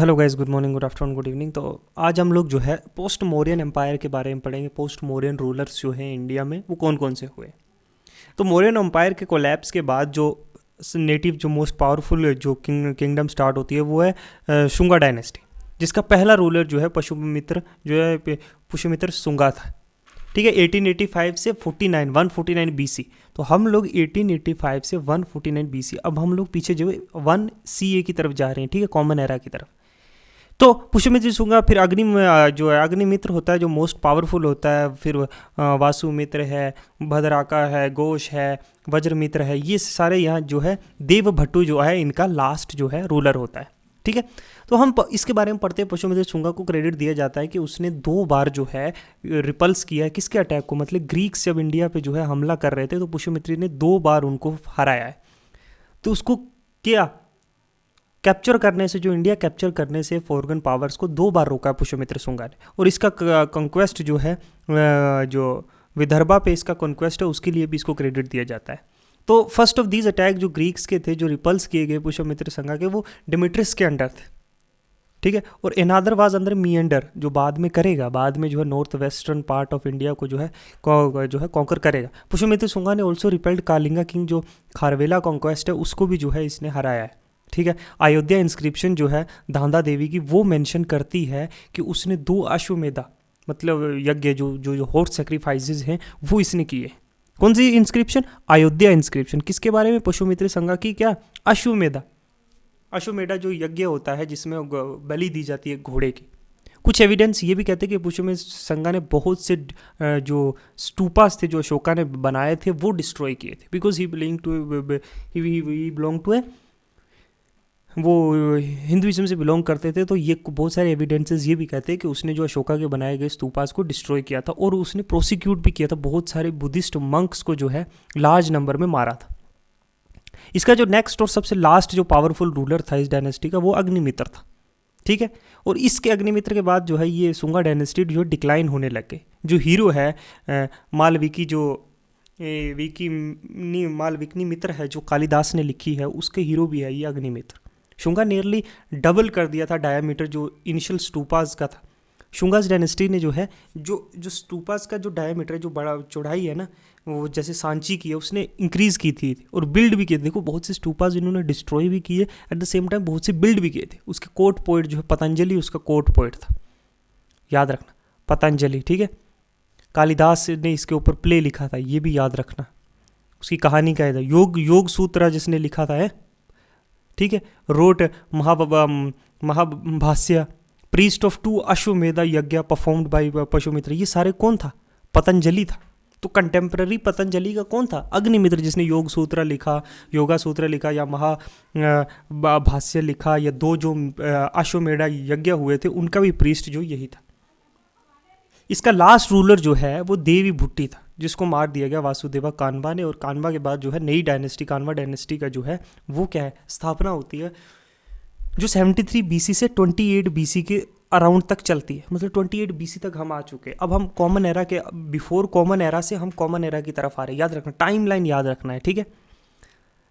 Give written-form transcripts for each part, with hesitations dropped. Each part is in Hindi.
Hello guys, good morning, good afternoon, good evening. तो आज हम लोग जो है पोस्ट मौर्यन एम्पायर के बारे में पढ़ेंगे। पोस्ट मौर्यन रूलर्स जो हैं इंडिया में वो कौन कौन से हुए। तो मौर्यन एम्पायर के कोलैप्स के बाद जो नेटिव जो मोस्ट पावरफुल जो किंगडम स्टार्ट होती है वो है शुंगा डायनेस्टी, जिसका पहला रूलर जो है पुष्यमित्र जो है पुष्यमित्र शुंगा था। ठीक है, 1885 से 149 बीसी। तो हम लोग 1885 से 149 बीसी, अब हम लोग पीछे जो है 1 CA की तरफ जा रहे हैं। ठीक है, कॉमन एरा की तरफ। तो पुष्यमित्र शुंगा, फिर जो है अग्निमित्र होता है जो मोस्ट पावरफुल होता है, फिर वासुमित्र है, भद्राका है, घोष है, वज्रमित्र है, ये सारे यहाँ जो है देवभट्टू जो है इनका लास्ट जो है रूलर होता है। ठीक है, तो हम इसके बारे में पढ़ते हैं। पुष्यमित्र शुंगा को क्रेडिट दिया जाता है कि उसने 2 बार जो है रिपल्स किया है किसके अटैक को, मतलब ग्रीक्स जब इंडिया पे जो है हमला कर रहे थे तो पुष्यमित्र ने 2 बार उनको हराया है। तो उसको क्या कैप्चर करने से, जो इंडिया कैप्चर करने से फॉरेन पावर्स को 2 बार रोका पुष्यमित्र शुंगा ने। और इसका कंक्वेस्ट जो है जो विदर्भा पे इसका कंक्वेस्ट है उसके लिए भी इसको क्रेडिट दिया जाता है। तो फर्स्ट ऑफ दीज अटैक जो ग्रीक्स के थे, जो रिपल्स किए गए पुष्यमित्र शुंगा के, वो डिमिट्रियस के अंडर थे। ठीक है, और एनादर वाज अंदर मिएंडर, जो बाद में करेगा, बाद में जो है north western part of India को जो है कॉन्कर करेगा। पुष्यमित्र शुंगा ने ऑल्सो रिपेल्ड कालिंगा किंग, जो खारवेला कॉन्क्वेस्ट है उसको भी जो है इसने हराया है। ठीक है, अयोध्या इंस्क्रिप्शन जो है धांधा देवी की वो मेंशन करती है कि उसने 2 अश्वमेधा मतलब यज्ञ जो जो जो हॉर्स सेक्रीफाइसेस हैं वो इसने किए। कौन सी इंस्क्रिप्शन? अयोध्या इंस्क्रिप्शन। किसके बारे में? पुष्यमित्र शुंगा की क्या? अश्वमेधा। अश्वमेधा जो यज्ञ होता है जिसमें बलि दी जाती है घोड़े की। कुछ एविडेंस ये भी कहते हैं कि पुष्यमित्र शुंगा ने बहुत से जो स्टूपास थे जो अशोका ने बनाए थे वो डिस्ट्रॉय किए थे, बिकॉज ही बिलोंग टू ए वो हिंदुइज्म से बिलोंग करते थे। तो ये बहुत सारे एविडेंसेस ये भी कहते हैं कि उसने जो अशोका के बनाए गए स्तूपास को डिस्ट्रॉय किया था, और उसने प्रोसिक्यूट भी किया था बहुत सारे बुद्धिस्ट मंक्स को जो है लार्ज नंबर में मारा था। इसका जो नेक्स्ट और सबसे लास्ट जो पावरफुल रूलर था इस डायनेस्टी का वो अग्निमित्र था। ठीक है, और इसके अग्निमित्र के बाद जो है ये शुंगा डायनेस्टी जो डिक्लाइन होने लग गई। जो हीरो है मालविकी जो मालविकनी मित्र है जो कालिदास ने लिखी है, उसके हीरो भी है ये अग्निमित्र। शुंगा नियरली डबल कर दिया था डायमीटर जो इनिशियल स्टूपास का था। शुंगास डायनेस्टी ने जो है जो जो स्टूपास का जो डायमीटर जो बड़ा चौड़ाई है ना, वो जैसे सांची की है उसने इंक्रीज़ की थी और बिल्ड भी किए। देखो बहुत से स्टूपास इन्होंने डिस्ट्रॉय भी किए, एट द सेम टाइम बहुत से बिल्ड भी किए थे। उसके कोट पोइट जो है पतंजलि, उसका कोट पोइट था, याद रखना, पतंजलि। ठीक है, कालिदास ने इसके ऊपर प्ले लिखा था, ये भी याद रखना। उसकी कहानी का है योग सूत्र जिसने लिखा था है। ठीक है, road Mahabhashya, priest of 2 Ashvamedha यज्ञ परफॉर्म्ड बाय पुष्यमित्र। ये सारे कौन था? पतंजलि था। तो कंटेम्प्रेरी पतंजलि का कौन था? अग्निमित्र, जिसने योग सूत्र लिखा, योगा सूत्र लिखा, या महाभाष्य लिखा, या 2 जो अश्वमेधा यज्ञ हुए थे उनका भी प्रीस्ट जो यही था। इसका लास्ट रूलर जो है वो देवी भुट्टी था, जिसको मार दिया गया वासुदेवा कान्वा ने। और कान्वा के बाद जो है नई डायनेस्टी, कान्वा डायनेस्टी का जो है वो क्या है, स्थापना होती है, जो 73 BC से 28 BC के अराउंड तक चलती है। मतलब 28 BC तक हम आ चुके हैं। अब हम कॉमन एरा के, बिफोर कॉमन एरा से हम कॉमन एरा की तरफ आ रहे हैं। याद रखना, टाइम लाइन याद रखना है। ठीक है,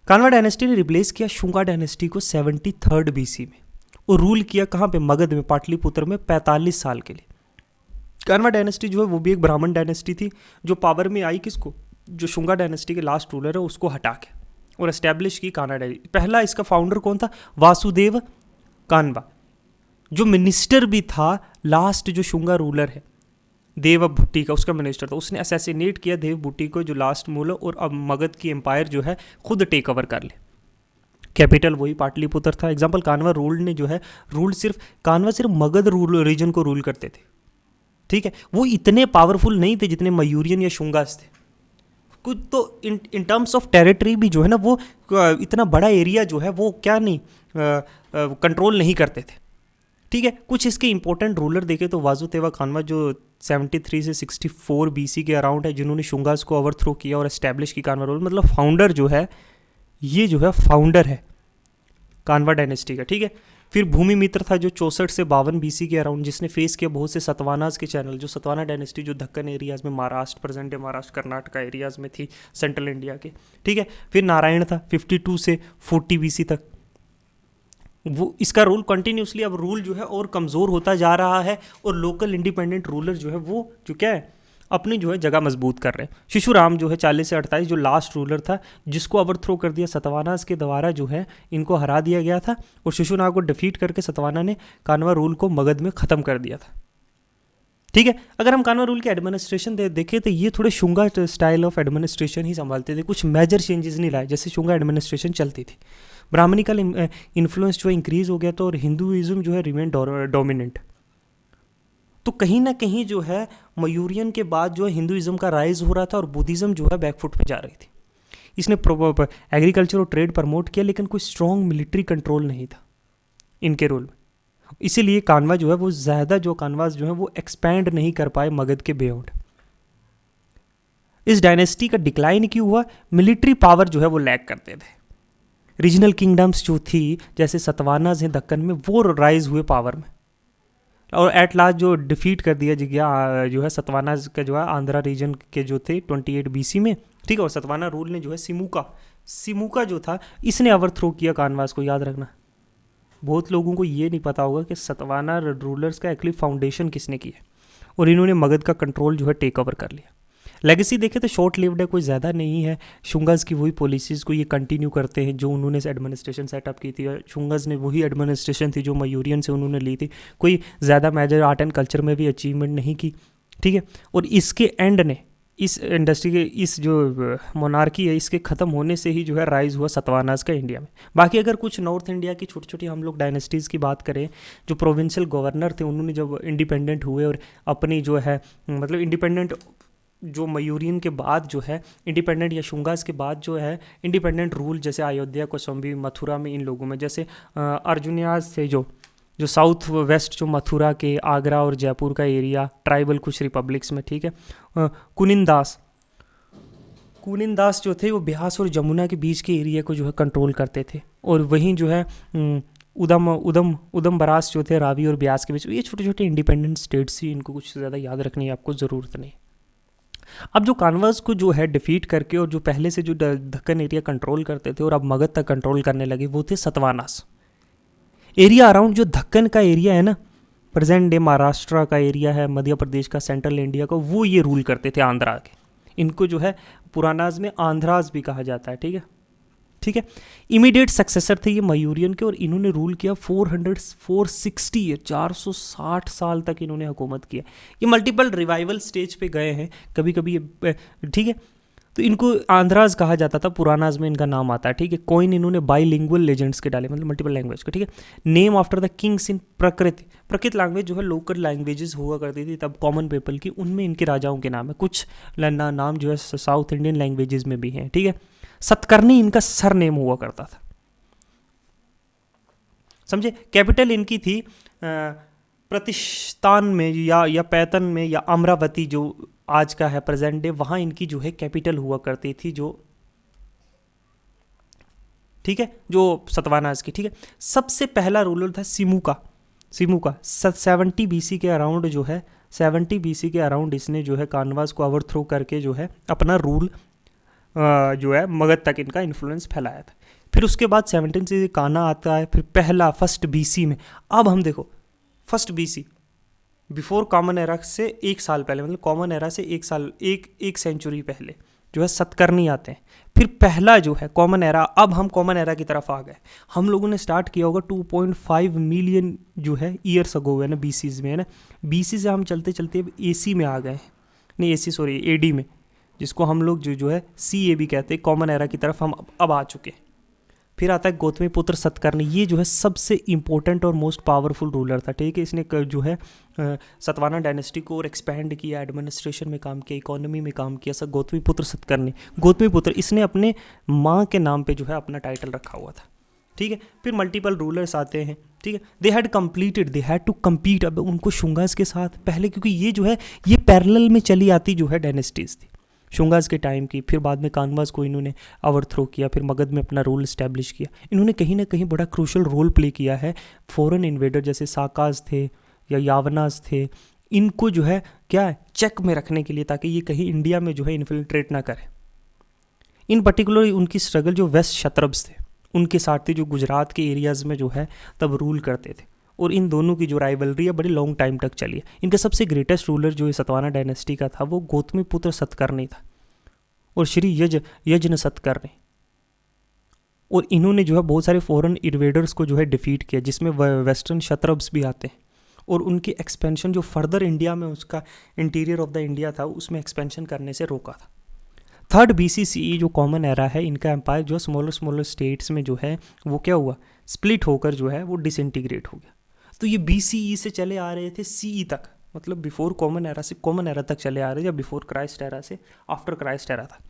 कान्वा डायनेस्टी ने रिप्लेस किया शुंगा डायनेस्टी को 73 BC में, और रूल किया कहाँ पे? मगध में, पाटलिपुत्र में 45 साल के लिए। कान्वा डायनेस्टी जो है वो भी एक ब्राह्मण डायनेस्टी थी, जो पावर में आई किसको? जो शुंगा डायनेस्टी के लास्ट रूलर है उसको हटा के, और एस्टेब्लिश की कान्वा डायनेस्टी। पहला इसका फाउंडर कौन था? वासुदेव कान्वा, जो मिनिस्टर भी था। लास्ट जो शुंगा रूलर है देव भुट्टी का, उसका मिनिस्टर था। उसने असैसिनेट किया देव भुट्टी को, जो लास्ट मूलर, और अब मगध की एम्पायर जो है खुद टेक ओवर कर ले। कैपिटल वही पाटलिपुत्र था। एग्जाम्पल, कान्वा रूल सिर्फ मगध रीजन को रूल करते थे। ठीक है, वो इतने पावरफुल नहीं थे जितने मयूरियन या शुंगास थे। कुछ तो इन टर्म्स ऑफ टेरिटरी भी जो है ना, वो इतना बड़ा एरिया जो है वो क्या नहीं कंट्रोल नहीं करते थे। ठीक है, कुछ इसके इंपॉर्टेंट रूलर देखे तो वासुदेवा कान्वा जो 73 से 64 BC के अराउंड है, जिन्होंने शुंगास को ओवरथ्रो किया और एस्टेब्लिश की कान्वा रूल। मतलब फाउंडर जो है ये जो है फाउंडर है कान्वा डायनेस्टी का। ठीक है, फिर भूमि मित्र था जो 64 से 52 BC के अराउंड, जिसने फेस किया बहुत से सतवानास के चैनल। जो सतवाना डायनेस्टी जो दक्कन एरियाज़ में, Maharashtra, present day Maharashtra, Karnataka areas में थी, सेंट्रल इंडिया के। ठीक है, फिर नारायण था 52 से 40 BC तक। वो इसका रोल कंटिन्यूसली अब रूल जो है और कमज़ोर होता जा रहा है, और लोकल इंडिपेंडेंट रूलर जो है वो जो क्या है अपनी जो है जगह मजबूत कर रहे हैं। शिशुराम जो है 40 से 48 जो लास्ट रूलर था, जिसको ओवरथ्रो कर दिया सतवानास के द्वारा, जो है इनको हरा दिया गया था, और शिशुनाग को डिफीट करके सतवाना ने कानवा रूल को मगध में ख़त्म कर दिया था। ठीक है, अगर हम कानवा रूल के एडमिनिस्ट्रेशन देखें तो ये थोड़े शुंगा स्टाइल ऑफ एडमिनिस्ट्रेशन ही संभालते थे, कुछ मेजर चेंजेस नहीं लाए जैसे शुंगा एडमिनिस्ट्रेशन चलती थी। ब्राह्मणिकल इन्फ्लुएंस जो इंक्रीज हो गया था, और हिंदुइज्म जो है रिमेन डोमिनेंट। तो कहीं ना कहीं जो है मयूरियन के बाद जो है हिंदुइज्म का राइज हो रहा था, और बुद्धिज़्म जो है बैकफुट पे जा रही थी। इसने एग्रीकल्चर और ट्रेड प्रमोट किया, लेकिन कोई स्ट्रॉन्ग मिलिट्री कंट्रोल नहीं था इनके रोल में। इसीलिए कानवा जो है वो ज़्यादा जो कानवास जो है वो एक्सपैंड नहीं कर पाए मगध के बियॉन्ड। इस डायनेस्टी का डिक्लाइन क्यों हुआ? मिलिट्री पावर जो है वो लैक करते थे। रीजनल किंगडम्स जो थी जैसे सतवानाज हैं दक्कन में, वो राइज हुए पावर में, और एट लास्ट जो डिफीट कर दिया गया जो है सतवानाज का जो है आंध्रा रीजन के जो थे 28 BC में। ठीक है, और सतवाना रूल ने जो है सिमुका जो था इसने ओवरथ्रो किया कानवास को, याद रखना। बहुत लोगों को ये नहीं पता होगा कि सतवाना रूलर्स का एक्चुअली फाउंडेशन किसने किया, और इन्होंने मगध का कंट्रोल जो है टेक ओवर कर लिया। लेगेसी देखे तो शॉर्ट लिव्ड है, कोई ज़्यादा नहीं है। शुंगास की वही पॉलिसीज़ को ये कंटिन्यू करते हैं जो उन्होंने एडमिनिस्ट्रेशन सेटअप की थी, और शुंगास ने वही एडमिनिस्ट्रेशन थी जो मयूरियन से उन्होंने ली थी। कोई ज़्यादा मेजर आर्ट एंड कल्चर में भी अचीवमेंट नहीं की। ठीक है, और इसके एंड ने इस इंडस्ट्री के इस जो मोनार्की है इसके ख़त्म होने से ही जो है राइज हुआ सतवानास का इंडिया में। बाकी अगर कुछ नॉर्थ इंडिया की छोटी छोटी हम लोग डायनेस्टीज़ की बात करें, जो प्रोविंशियल गवर्नर थे उन्होंने जब इंडिपेंडेंट हुए और अपनी जो है मतलब इंडिपेंडेंट जो मयूरियन के बाद जो है इंडिपेंडेंट या शुंगास के बाद जो है इंडिपेंडेंट रूल, जैसे अयोध्या, कौशाम्बी, मथुरा में इन लोगों में, जैसे अर्जुनियाज थे जो साउथ वेस्ट जो मथुरा के, आगरा और जयपुर का एरिया, ट्राइबल कुछ रिपब्लिक्स में। ठीक है, कुनिंदास जो थे वो ब्यास और जमुना के बीच के एरिया को जो है कंट्रोल करते थे, और वहीं जो है उदम बरास जो थे रावी और ब्यास के बीच। ये छोटे छोटे इंडिपेंडेंट स्टेट्स ही, इनको कुछ ज़्यादा याद रखने की आपको ज़रूरत नहीं। अब जो कानवास को जो है डिफीट करके, और जो पहले से जो दक्कन एरिया कंट्रोल करते थे और अब मगध तक कंट्रोल करने लगे, वो थे सतवानास। एरिया अराउंड जो दक्कन का एरिया है ना, प्रेजेंट डे महाराष्ट्र का एरिया है, मध्य प्रदेश का, सेंट्रल इंडिया का, वो ये रूल करते थे आंध्रा के। इनको जो है पुरानाज में आंध्राज भी कहा जाता है। ठीक है, इमीडिएट सक्सेसर थे ये मयूरियन के, और इन्होंने रूल किया 460 साल तक इन्होंने हुकूमत किया। ये मल्टीपल रिवाइवल स्टेज पे गए हैं कभी कभी। ठीक है, तो इनको आंध्राज कहा जाता था, पुरानाज में इनका नाम आता है। ठीक है, कॉइन इन्होंने बाईलिंगुअल लेजेंड्स के डाले, मतलब मल्टीपल लैंग्वेज का। ठीक है, name after the kings in प्रकृत लैंग्वेज जो है लोकल लैंग्वेजेस हुआ करती थी तब कॉमन पीपल की, उनमें इनके राजाओं के नाम है। कुछ नाम जो है साउथ इंडियन लैंग्वेजेस में भी हैं। ठीक है, सतकर्णी इनका सर नेम हुआ करता था, समझे। कैपिटल इनकी थी प्रतिष्ठान में या पैतन में या अमरावती जो आज का है प्रेजेंट डे, वहाँ इनकी जो है कैपिटल हुआ करती थी जो, ठीक है, जो सतवानास की। ठीक है, सबसे पहला रूलर था सिमुका 70 BC के अराउंड जो है 70 BC के अराउंड इसने जो है कानवास को ओवरथ्रो करके जो है अपना रूल जो है मगध तक इनका इन्फ्लुएंस फैलाया था। फिर उसके बाद 17 से काना आता है, फिर फर्स्ट BC में। अब हम देखो first BC before common era से एक साल पहले, मतलब कॉमन एरा से एक सेंचुरी पहले जो है सतकर्णी आते हैं। फिर पहला जो है कॉमन एरा, अब हम कॉमन एरा की तरफ आ गए। हम लोगों ने स्टार्ट किया होगा 2.5 मिलियन जो है ईयर्स अगो है ना, BCs में है ना। BC से हम चलते चलते AC में आ गए, नहीं AC सॉरी AD में, जिसको हम लोग जो है CA भी कहते हैं। कॉमन एरा की तरफ हम अब आ चुके हैं। फिर आता है गौतमीपुत्र सतकर्णी, ये जो है सबसे इंपॉर्टेंट और मोस्ट पावरफुल रूलर था। ठीक है, इसने जो है सतवाना डायनेस्टी को और एक्सपैंड किया, एडमिनिस्ट्रेशन में काम किया, इकोनॉमी में काम किया। सब गौतमीपुत्र सतकर्णी, गौतमीपुत्र, इसने अपने माँ के नाम पे जो है अपना टाइटल रखा हुआ था। ठीक है, फिर मल्टीपल रूलर्स आते हैं। ठीक है, दे हैड टू कम्पीट अब उनको शुंगास के साथ पहले, क्योंकि ये जो है ये पैरेलल में चली आती जो है डायनेस्टीज थी शुंगास के टाइम की। फिर बाद में कानवास को इन्होंने ओवरथ्रो किया, फिर मगध में अपना रोल इस्टेब्लिश किया। इन्होंने कहीं ना कहीं बड़ा क्रूशल रोल प्ले किया है। फॉरेन इन्वेडर जैसे साकाज थे या यावनास थे, इनको जो है क्या है चेक में रखने के लिए, ताकि ये कहीं इंडिया में जो है इन्फिल्ट्रेट ना करे। इन पर्टिकुलर उनकी स्ट्रगल जो वेस्ट क्षत्रप्स थे उनके साथ थे जो गुजरात के एरियाज़ में जो है तब रूल करते थे। और इन दोनों की जो राइवलरी है बड़े लॉन्ग टाइम तक चली है। इनका सबसे ग्रेटेस्ट रूलर जो है सतवाना डायनेस्टी का था वो गौतमीपुत्र सतकर्णी था और श्री यज्ञ सतकर्णी। और इन्होंने जो है बहुत सारे फॉरेन इन्वेडर्स को जो है डिफीट किया, जिसमें वेस्टर्न शत्रब्स भी आते हैं। और उनकी एक्सपेंशन जो फर्दर इंडिया में उसका इंटीरियर ऑफ द इंडिया था उसमें एक्सपेंशन करने से रोका था। थर्ड BC-CE जो कॉमन एरा है, इनका एम्पायर जो स्मॉलर स्टेट्स में जो है वो क्या हुआ, स्प्लिट होकर जो है वो डिसइंटीग्रेट हो गया। तो ये BCE से चले आ रहे थे CE तक, मतलब बिफोर कॉमन एरा से कॉमन एरा तक चले आ रहे थे, या बिफोर क्राइस्ट एरा से आफ्टर क्राइस्ट एरा था।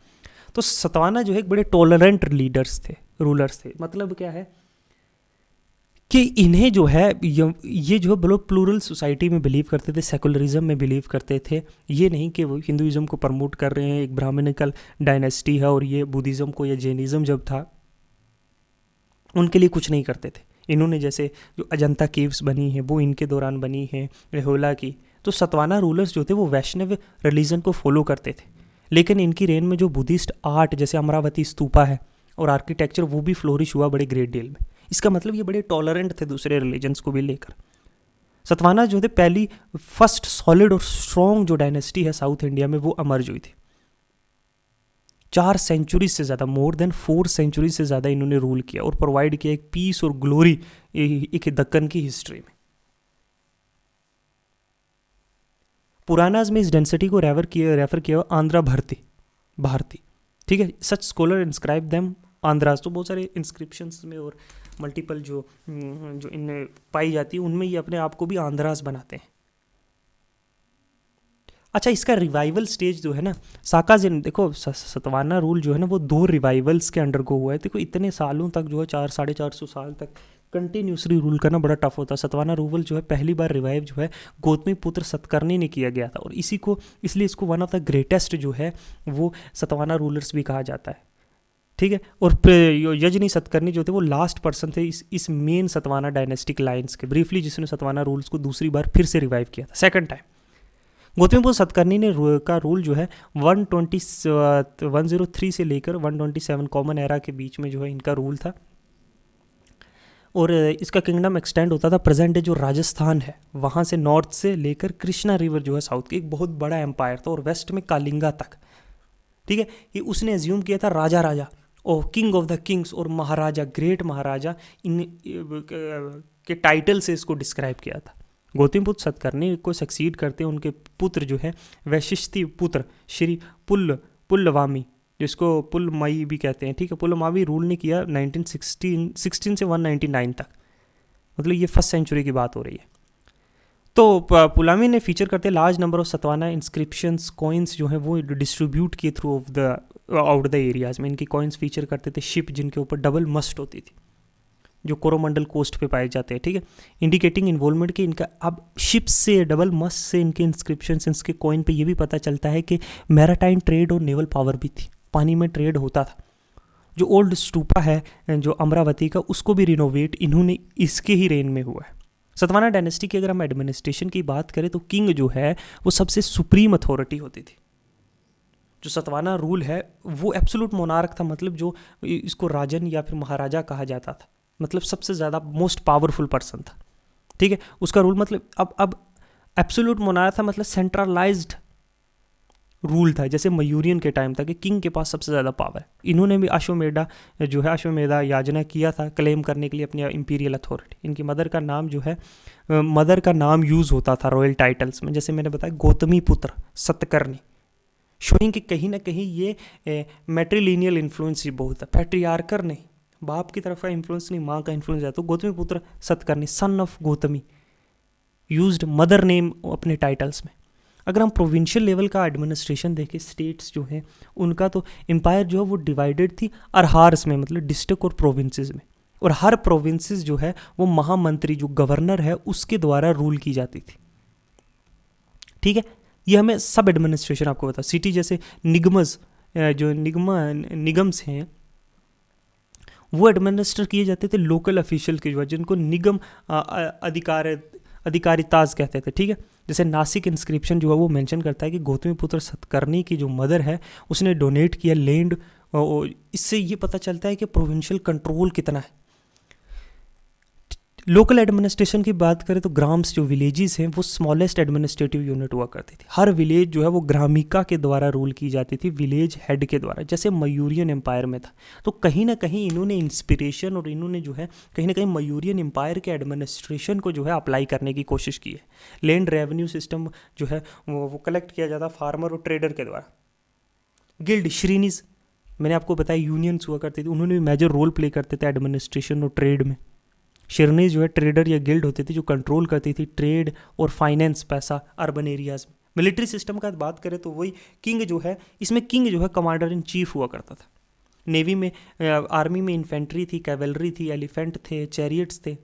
तो सतवाना जो है एक बड़े टॉलरेंट लीडर्स थे, रूलर्स थे। मतलब क्या है कि इन्हें जो है ये जो है बड़े प्लूरल सोसाइटी में बिलीव करते थे, सेकुलरिज्म में बिलीव करते थे। ये नहीं कि वो हिंदुइज्म को प्रमोट कर रहे हैं, एक ब्राह्मणिकल डायनेस्टी है और ये बुद्धिज़्म को या जैनिज़्म जब था उनके लिए कुछ नहीं करते थे। इन्होंने जैसे जो अजंता केव्स बनी है वो इनके दौरान बनी है, रेहोला की। तो सतवाना रूलर्स जो थे वो वैष्णव रिलीजन को फॉलो करते थे, लेकिन इनकी रेन में जो बुद्धिस्ट आर्ट जैसे अमरावती स्तूपा है और आर्किटेक्चर वो भी फ्लोरिश हुआ बड़े ग्रेट डील में। इसका मतलब ये बड़े टॉलरेंट थे दूसरे रिलीजन्स को भी लेकर। सतवाना जो थे पहली फर्स्ट सॉलिड और स्ट्रॉन्ग जो डायनेस्टी है साउथ इंडिया में वो अमर्ज हुई थी। 4 सेंचुरी से ज़्यादा, मोर देन 4 सेंचुरी से ज़्यादा इन्होंने रूल किया और प्रोवाइड किया एक पीस और ग्लोरी एक दक्कन की हिस्ट्री में। पुरानाज में इस डेंसिटी को रेफर किया आंध्रा भारती, ठीक है। सच स्कॉलर इंस्क्राइब देम आंध्राज। तो बहुत सारे इंस्क्रिप्शंस में और मल्टीपल जो इनमें पाई जाती है उनमें ये अपने आप को भी आंध्राज बनाते हैं। अच्छा, इसका रिवाइवल स्टेज जो है ना साकाज, देखो सतवाना रूल जो है ना वो 2 रिवाइवल्स के अंडरगो हुआ है। देखो इतने सालों तक जो है 400-450 साल तक कंटिन्यूसली रूल करना बड़ा टफ होता है। सतवाना रूल जो है पहली बार रिवाइव जो है गौतमीपुत्र सतकर्णी ने किया गया था, और इसलिए इसको वन ऑफ द ग्रेटेस्ट जो है वो सतवाना रूलर्स भी कहा जाता है, ठीक है। और यजनी सतकर्णी जो थे वो लास्ट पर्सन थे इस मेन सतवाना डायनेस्टिक लाइन्स के, ब्रीफली जिसने सतवाना रूल्स को दूसरी बार फिर से रिवाइव किया था, सेकंड टाइम। गौतमीपुत्र सतकर्णी ने का रूल जो है 103 से लेकर 127 कॉमन एरा के बीच में जो है इनका रूल था। और इसका किंगडम एक्सटेंड होता था प्रेजेंट डे जो राजस्थान है वहाँ से नॉर्थ से लेकर कृष्णा रिवर जो है साउथ की, एक बहुत बड़ा एम्पायर था, और वेस्ट में कालिंगा तक, ठीक है। ये उसने एज्यूम किया था राजा और किंग ऑफ द किंग्स और महाराजा, ग्रेट महाराजा इन के टाइटल से इसको डिस्क्राइब किया था। गौतमीपुत्र सतकर्णी को सक्सीड करते उनके पुत्र जो है वैशिष्टि पुत्र श्री पुल्लवामी, जिसको पुलमाई भी कहते हैं, ठीक है। पुलमावी रूल ने किया 1916 से 199 तक, मतलब ये फर्स्ट सेंचुरी की बात हो रही है। तो पुलामी ने फीचर करते large number of Satavahana inscriptions, coins जो है वो डिस्ट्रीब्यूट किए through of the out the areas में। इनकी कॉइन्स फीचर करते थे शिप जिनके ऊपर डबल मस्ट होती थी, जो कोरोमंडल कोस्ट पे पाए जाते हैं, ठीक है, इंडिकेटिंग इन्वॉल्वमेंट की इनका। अब शिप से डबल मस्ट से इनके इंस्क्रिप्शंस, इनके कॉइन पे ये भी पता चलता है कि मैराटाइम ट्रेड और नेवल पावर भी थी, पानी में ट्रेड होता था। जो ओल्ड स्टूपा है जो अमरावती का, उसको भी रिनोवेट इन्होंने इसके ही रेन में हुआ है। सतवाना डायनेस्टी की अगर हम एडमिनिस्ट्रेशन की बात करें तो किंग जो है वो सबसे सुप्रीम अथॉरिटी होती थी। जो सतवाना रूल है वो एब्सोल्यूट मोनार्क था, मतलब जो इसको राजन या फिर महाराजा कहा जाता था, मतलब सबसे ज़्यादा मोस्ट पावरफुल पर्सन था, ठीक है। उसका रूल मतलब अब एब्सोल्यूट मोनार्क था, मतलब सेंट्रलाइज्ड रूल था, जैसे मयूरियन के टाइम था कि किंग के पास सबसे ज़्यादा पावर। इन्होंने भी अश्वमेधा याजना किया था क्लेम करने के लिए अपनी इंपीरियल अथॉरिटी। इनकी मदर का नाम जो है मदर का नाम यूज़ होता था रॉयल टाइटल्स में, जैसे मैंने बताया गौतमीपुत्र सतकर्णी, शोइंग कि कहीं ना कहीं ये मैट्रिलिनियल इन्फ्लुएंस ही बहुत है, पैट्रियार्कर नहीं, बाप की तरफ का इन्फ्लुएंस नहीं, माँ का इन्फ्लुएंस है। तो Gautamiputra Satakarni son of Gautami used mother name अपने टाइटल्स में। अगर हम प्रोविंशियल लेवल का एडमिनिस्ट्रेशन देखें, स्टेट्स जो हैं उनका तो एम्पायर जो है वो डिवाइडेड थी अरहार्स में, मतलब डिस्ट्रिक्ट और प्रोविंसेस में, और हर प्रोविंसेस जो है वो महामंत्री जो गवर्नर है उसके द्वारा रूल की जाती थी, ठीक है। ये हमें सब एडमिनिस्ट्रेशन आपको बता, सिटी जैसे निगम्स जो निगम्स हैं वो एडमिनिस्टर किए जाते थे लोकल ऑफिशियल की वजह, जिनको निगम अधिकारिताज कहते थे, ठीक है। जैसे नासिक इंस्क्रिप्शन जो है वो मेंशन करता है कि गौतमीपुत्र सतकर्णी की जो मदर है उसने डोनेट किया लैंड इससे ये पता चलता है कि प्रोविंशियल कंट्रोल कितना है। लोकल एडमिनिस्ट्रेशन की बात करें तो ग्राम्स जो विलेजेस हैं वो स्मॉलेस्ट एडमिनिस्ट्रेटिव यूनिट हुआ करती थी। हर विलेज जो है वो ग्रामिका के द्वारा रूल की जाती थी, विलेज हेड के द्वारा, जैसे मयूरियन एम्पायर में था। तो कहीं ना कहीं इन्होंने इंस्पिरेशन और इन्होंने जो है कहीं ना कहीं मयूरियन एम्पायर के एडमिनिस्ट्रेशन को जो है अप्लाई करने की कोशिश की है। लैंड रेवेन्यू सिस्टम जो है वो कलेक्ट किया जाता फार्मर और ट्रेडर के द्वारा। गिल्ड श्रीनीज मैंने आपको बताया यूनियंस हुआ करती थी, उन्होंने भी मेजर रोल प्ले करते थे एडमिनिस्ट्रेशन और ट्रेड में। शिरनीज जो है ट्रेडर या गिल्ड होती थी जो कंट्रोल करती थी ट्रेड और फाइनेंस, पैसा अर्बन एरियाज में। मिलिट्री सिस्टम का बात करें तो वही किंग जो है, इसमें किंग जो है कमांडर इन चीफ हुआ करता था। नेवी में आर्मी में इन्फेंट्री थी, कैवलरी थी, एलिफेंट थे, चैरियट्स थे।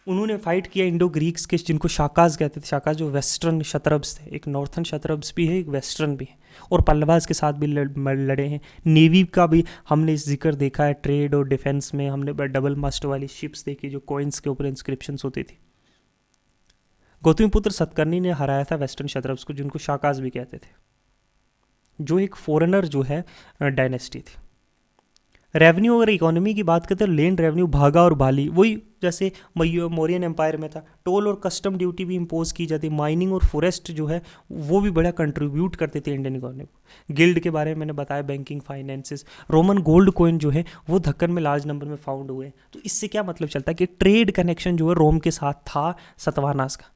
उन्होंने फाइट किया इंडो ग्रीक्स के, जिनको शाकाज कहते थे। शाकाज जो वेस्टर्न शतरब्स थे, एक नॉर्थन शतरब्स भी है, एक वेस्टर्न भी है, और पल्लवाज के साथ भी लड़े हैं। नेवी का भी हमने इस जिक्र देखा है, ट्रेड और डिफेंस में हमने डबल मास्ट वाली शिप्स देखी जो कॉइन्स के ऊपर इंस्क्रिप्शंस होती थी। गौतमीपुत्र सतकर्णी ने हराया था वेस्टर्न शतरब्स को, जिनको शाकाज भी कहते थे, जो एक फॉरेनर जो है डायनेस्टी थी। रेवेन्यू और इकोनॉमी की बात करते हैं, लैंड रेवेन्यू भागा और बाली, वही जैसे मौर्यन एम्पायर में था। टोल और कस्टम ड्यूटी भी इम्पोज की जाती। माइनिंग और फॉरेस्ट जो है वो भी बड़ा कंट्रीब्यूट करते थे इंडियन इकोनॉमी को। गिल्ड के बारे में मैंने बताया, banking, finances. Roman gold coin जो है वो दक्कन में लार्ज नंबर में फाउंड हुए। तो इससे क्या मतलब चलता है कि ट्रेड कनेक्शन जो है रोम के साथ था सतवानास का।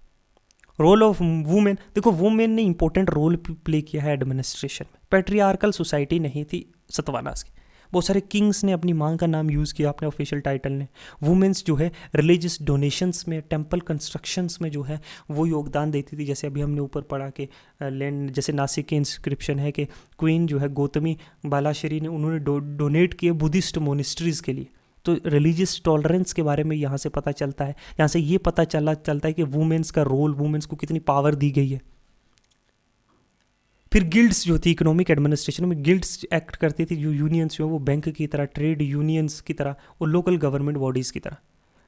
रोल ऑफ वुमेन, देखो वुमेन ने इंपॉर्टेंट रोल प्ले किया है एडमिनिस्ट्रेशन में। पैट्रियार्कल सोसाइटी नहीं थी सतवानास की। बहुत सारे किंग्स ने अपनी माँ का नाम यूज़ किया अपने ऑफिशियल टाइटल ने। वुमेन्स जो है रिलीजियस डोनेशंस में, टेम्पल कंस्ट्रक्शंस में जो है वो योगदान देती थी। जैसे अभी हमने ऊपर पढ़ा कि लैंड, जैसे नासिक के इंस्क्रिप्शन है कि क्वीन जो है गौतमी बालाश्री ने, उन्होंने डोनेट किए बुद्धिस्ट मोनिस्ट्रीज़ के लिए। तो रिलीजियस टॉलरेंस के बारे में यहाँ से पता चलता है। यहाँ से ये पता चलता है कि वुमेन्स का रोल, वुमेन्स को कितनी पावर दी गई है। फिर गिल्ड्स जो थी इकोनॉमिक एडमिनिस्ट्रेशन में, गिल्ड्स एक्ट करती थी जो यूनियंस जो है वो बैंक की तरह, ट्रेड यूनियंस की तरह और लोकल गवर्नमेंट बॉडीज़ की तरह,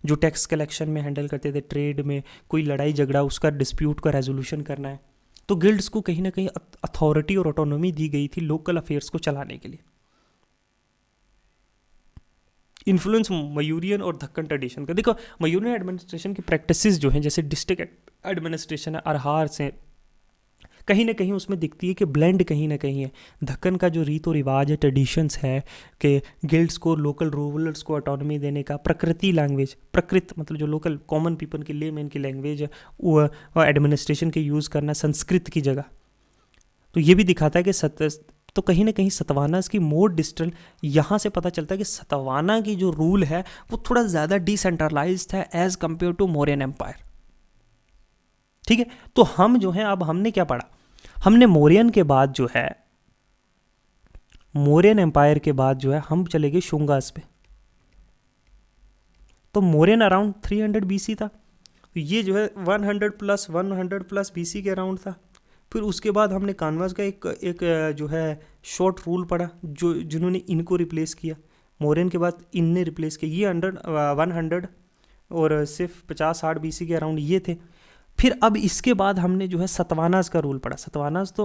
जो टैक्स कलेक्शन में हैंडल करते थे। ट्रेड में कोई लड़ाई झगड़ा, उसका डिस्प्यूट का रेजोल्यूशन करना है, तो गिल्ड्स को कहीं ना कहीं अथॉरिटी और ऑटोनॉमी दी गई थी लोकल अफेयर्स को चलाने के लिए। इन्फ्लुएंस मयूरियन और दक्कन ट्रेडिशन का, देखो मयूरियन एडमिनिस्ट्रेशन की प्रैक्टिसेस जो हैं, जैसे डिस्ट्रिक्ट एडमिनिस्ट्रेशन है, अरहार से कहीं ना कहीं उसमें दिखती है कि ब्लेंड कहीं ना कहीं है। दक्कन का जो रीत और रिवाज है, ट्रेडिशंस है कि गिल्ड्स को, लोकल रूलर्स को ऑटोनॉमी देने का, प्रकृति लैंग्वेज, प्रकृत मतलब जो लोकल कॉमन पीपल की लेमैन की लैंग्वेज है वो एडमिनिस्ट्रेशन के यूज़ करना संस्कृत की जगह। तो ये भी दिखाता है कि तो कहीं ना कहीं सतवानास की मोर डिस्टेंट, यहाँ से पता चलता है कि सतवाना की जो रूल है वो थोड़ा ज़्यादा डिसेंट्रलाइज्ड है as compare to Mauryan empire. ठीक है, तो हम जो है, अब हमने क्या पढ़ा, हमने मौर्यन के बाद जो है, मौर्यन एम्पायर के बाद जो है हम चले गए शुंगास पे। तो मौर्यन अराउंड 300 बीसी था, तो ये जो है 100 प्लस बीसी के अराउंड था। फिर उसके बाद हमने कानवास का एक जो है शॉर्ट रूल पढ़ा, जो जिन्होंने इनको रिप्लेस किया। मौर्यन के बाद इनने रिप्लेस किया, ये 100 और सिर्फ 50-60 बीसी के अराउंड ये थे। फिर अब इसके बाद हमने जो है सतवानास का रूल पढ़ा। सतवानास तो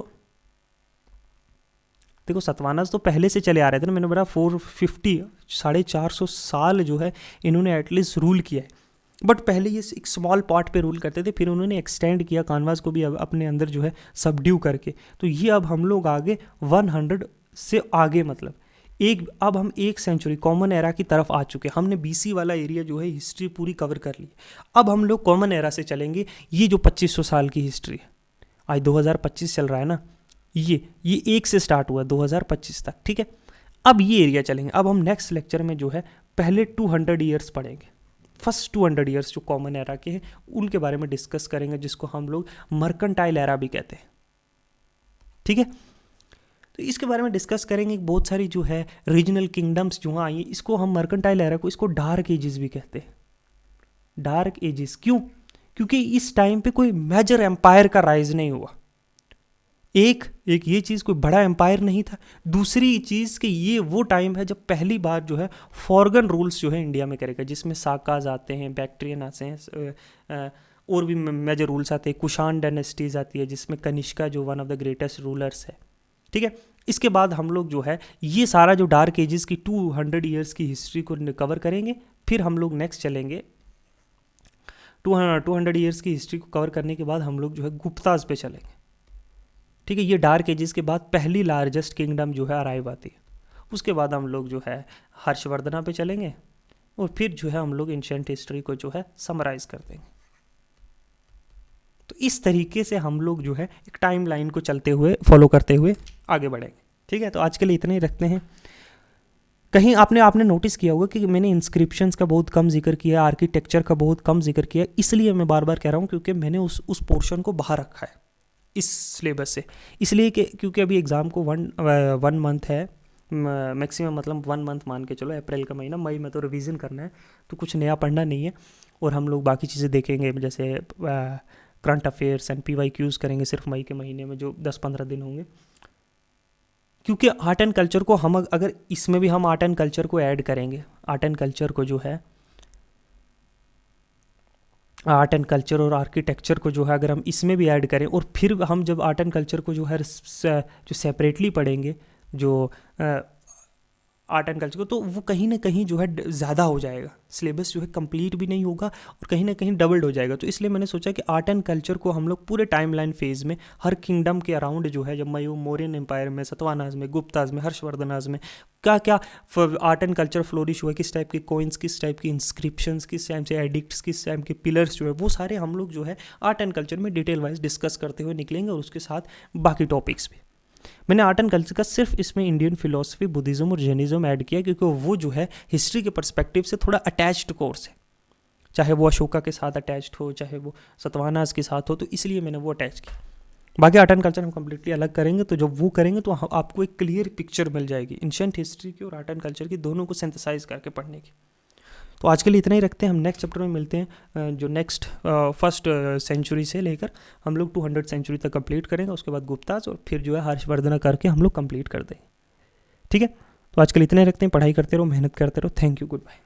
देखो, सतवानास तो पहले से चले आ रहे थे ना, मैंने बोला 450 450 साल जो है इन्होंने एटलीस्ट रूल किया है। बट पहले ये एक स्मॉल पार्ट पे रूल करते थे, फिर उन्होंने एक्सटेंड किया कानवास को भी अपने अंदर जो है सबड्यू करके। तो ये अब हम लोग आगे 100 से आगे, मतलब अब हम 1 सेंचुरी कॉमन एरा की तरफ आ चुके हैं। हमने बीसी वाला एरिया जो है हिस्ट्री पूरी कवर कर ली। अब हम लोग कॉमन एरा से चलेंगे। ये जो 2500 साल की हिस्ट्री है, आज 2025 चल रहा है ना, ये 1 से स्टार्ट हुआ 2025 तक। ठीक है, अब ये एरिया चलेंगे। अब हम नेक्स्ट लेक्चर में जो है पहले 200 ईयर्स पढ़ेंगे। फर्स्ट 200 ईयर्स जो कॉमन एरा के हैं उनके बारे में डिस्कस करेंगे, जिसको हम लोग मर्केंटाइल एरा भी कहते हैं। ठीक है, तो इसके बारे में डिस्कस करेंगे। बहुत सारी जो है रीजनल किंगडम्स जो आई हैं, इसको हम मर्केंटाइल एरा को, इसको डार्क एजेस भी कहते हैं। डार्क एजेस क्यों? क्योंकि इस टाइम पे कोई मेजर एम्पायर का राइज नहीं हुआ। एक ये चीज़, कोई बड़ा एम्पायर नहीं था। दूसरी चीज़ कि ये वो टाइम है जब पहली बार जो है फॉरगन रूल्स जो है इंडिया में करेगा, जिसमें साकाज आते हैं, बैक्ट्रियन आते हैं, और भी मेजर रूल्स आते हैं। कुषाण डायनेस्टीज आती है, जिसमें कनिष्का जो one of the greatest rulers है। ठीक है। इसके बाद हम लोग जो है ये सारा जो डार्क एजेस की 200 ईयर्स की हिस्ट्री को कवर करेंगे। फिर हम लोग नेक्स्ट चलेंगे 200 ईयर्स की हिस्ट्री को कवर करने के बाद हम लोग जो है गुप्ताज पे चलेंगे, ठीक है। ये डार्क एजेस के बाद पहली लार्जेस्ट किंगडम जो है अराइव आती है। उसके बाद हम लोग जो है हर्षवर्धना पे चलेंगे और फिर जो है हम लोग एंशिएंट हिस्ट्री को जो है समराइज कर देंगे। तो इस तरीके से हम लोग जो है एक टाइम लाइन को चलते हुए फॉलो करते हुए आगे बढ़ेंगे, ठीक है। तो आज के लिए इतना ही रखते हैं। कहीं आपने नोटिस किया होगा कि मैंने इंस्क्रिप्शंस का बहुत कम जिक्र किया, आर्किटेक्चर का बहुत कम जिक्र किया, इसलिए मैं बार बार कह रहा हूँ क्योंकि मैंने उस पोर्शन को बाहर रखा है इस सिलेबस से। इसलिए कि क्योंकि अभी एग्ज़ाम को वन मंथ है मैक्सिमम, मतलब 1 मंथ मान के चलो, अप्रैल का महीना, मई में तो रिवीजन करना है, तो कुछ नया पढ़ना नहीं है। और हम लोग बाकी चीज़ें देखेंगे जैसे करंट अफेयर्स एंड PYQs करेंगे सिर्फ मई के महीने में जो 10-15 दिन होंगे। क्योंकि आर्ट एंड कल्चर को हम अगर इसमें भी हम आर्ट एंड कल्चर को ऐड करेंगे, आर्ट एंड कल्चर को जो है आर्ट एंड कल्चर और आर्किटेक्चर को जो है अगर हम इसमें भी ऐड करें, और फिर हम जब आर्ट एंड कल्चर को जो है जो सेपरेटली पढ़ेंगे, जो आर्ट एंड कल्चर को, तो वो कहीं ना कहीं जो है ज़्यादा हो जाएगा, सिलेबस जो है कंप्लीट भी नहीं होगा और कहीं ना कहीं डबल्ड हो जाएगा। तो इसलिए मैंने सोचा कि आर्ट एंड कल्चर को हम लोग पूरे टाइमलाइन फेज़ में हर किंगडम के अराउंड जो है, जब मौर्यन एम्पायर में, सतवाहनाज में, गुप्ताज में, हर्षवर्धनाज में क्या क्या आर्ट एंड कल्चर फ्लोरिश हुआ, किस टाइप के कॉइन्स, किस टाइप की इंस्क्रिप्शंस, किस टाइम से एडिक्ट्स, किस टाइम के पिलर्स जो है, वो सारे हम लोग जो है आर्ट एंड कल्चर में डिटेल वाइज डिस्कस करते हुए निकलेंगे, और उसके साथ बाकी टॉपिक्स भी। मैंने आर्ट एंड कल्चर का सिर्फ इसमें इंडियन फिलोसफी, बुद्धिज़्म और जैनिज़्म ऐड किया क्योंकि वो जो है हिस्ट्री के पर्सपेक्टिव से थोड़ा अटैच्ड कोर्स है, चाहे वो अशोका के साथ अटैच्ड हो, चाहे वो सतवाहनाज के साथ हो, तो इसलिए मैंने वो अटैच किया। बाकी आर्ट एंड कल्चर हम कम्प्लीटली अलग करेंगे, तो जब वो करेंगे तो आपको एक क्लियर पिक्चर मिल जाएगी एंशिएंट हिस्ट्री की और आर्ट एंड कल्चर की, दोनों को सिंथेसाइज करके पढ़ने की। तो आज के लिए इतना ही रखते हैं। हम नेक्स्ट चैप्टर में मिलते हैं, जो नेक्स्ट फर्स्ट सेंचुरी से लेकर हम लोग 200 सेंचुरी तक कंप्लीट करेंगे, उसके बाद गुप्ताज, और फिर जो है हर्षवर्धना करके हम लोग कंप्लीट कर देंगे, ठीक है। तो आज के लिए इतना ही रखते हैं। पढ़ाई करते रहो, मेहनत करते रहो। Thank you, good bye.